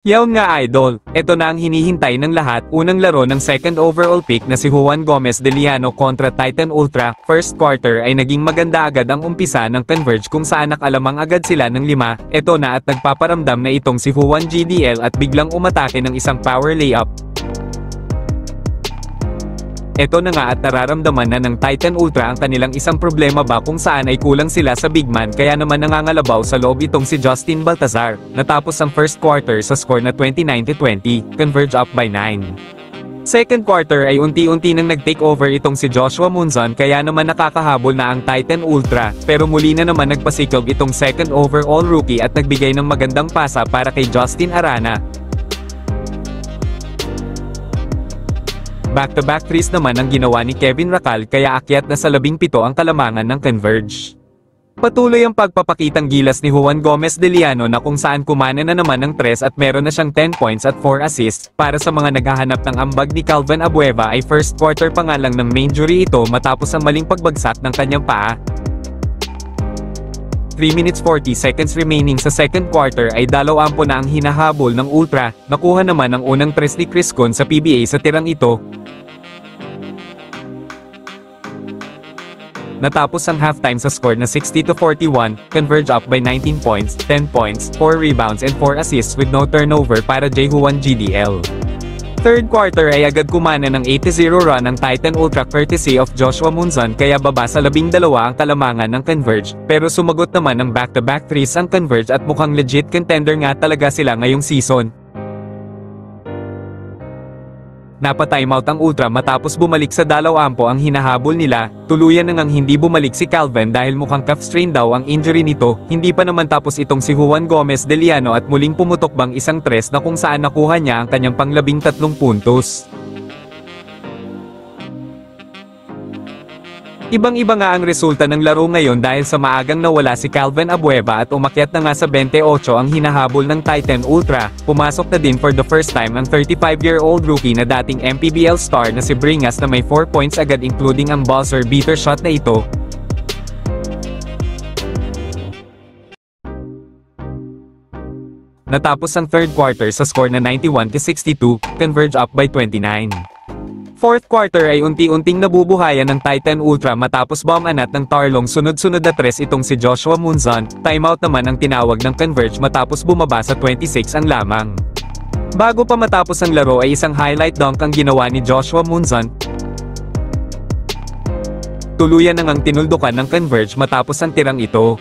Yawn nga idol, ito na ang hinihintay ng lahat. Unang laro ng second overall pick na si Juan Gomez de Liano kontra Titan Ultra. First quarter ay naging maganda agad ang umpisa ng Converge kung saan nakalamang agad sila ng 5. Ito na at nagpaparamdam na itong si Juan GDL at biglang umatake ng isang power layup. Ito na nga at nararamdaman na ng Titan Ultra ang kanilang isang problema ba kung saan ay kulang sila sa big man kaya naman nangangalabaw sa loob itong si Justin Baltazar. Natapos ang first quarter sa score na 29-20, Converge up by 9. Second quarter ay unti-unti nang nag-take over itong si Joshua Munzon kaya naman nakakahabol na ang Titan Ultra, pero muli na naman nagpasiklog itong second overall rookie at nagbigay ng magandang pasa para kay Justin Arana. Back-to-back threes naman ang ginawa ni Kevin Racal kaya akyat na sa 17 ang kalamangan ng Converge. Patuloy ang pagpapakitang gilas ni Juan Gomez de Liano na kung saan kumana na naman ng 3 at meron na siyang 10 points at 4 assists. Para sa mga naghahanap ng ambag ni Calvin Abueva ay first quarter pa nga lang ng main jury ito matapos ang maling pagbagsak ng kanyang paa. 3 minutes 40 seconds remaining sa second quarter ay dalawampo na ang hinahabol ng Ultra. Nakuha naman ang unang 3 ni Chris Con sa PBA sa tirang ito. Natapos ang halftime sa score na 60-41, Converge up by 19 points, 10 points, 4 rebounds and 4 assists with no turnover para Juan GDL. Third quarter ay agad kumana ng 8-0 run ang Titan Ultra courtesy of Joshua Munzon kaya baba sa 12 ang kalamangan ng Converge, pero sumagot naman ng back-to-back threes ang Converge at mukhang legit contender nga talaga sila ngayong season. Napa-timeout ang Ultra matapos bumalik sa dalawampo ang hinahabol nila. Tuluyan na ngang hindi bumalik si Calvin dahil mukhang calf strain daw ang injury nito. Hindi pa naman tapos itong si Juan Gomez de Liano at muling pumutok bang isang 3 na kung saan nakuha niya ang kanyang pang-13 puntos. Ibang-iba nga ang resulta ng laro ngayon dahil sa maagang nawala si Calvin Abueva at umakyat na nga sa 28 ang hinahabol ng Titan Ultra. Pumasok na din for the first time ang 35-year-old rookie na dating MPBL star na si Bringas na may 4 points agad including ang buzzer beater shot na ito. Natapos ang third quarter sa score na 91-62, Converge up by 29. Fourth quarter ay unti-unting nabubuhayan ng Titan Ultra matapos bomb-anat ng Tarlong sunod-sunod na 3 itong si Joshua Munzon. Timeout naman ang tinawag ng Converge matapos bumaba sa 26 ang lamang. Bago pa matapos ang laro ay isang highlight dunk ang ginawa ni Joshua Munzon. Tuluyan na ngang tinuldukan ng Converge matapos ang tirang ito.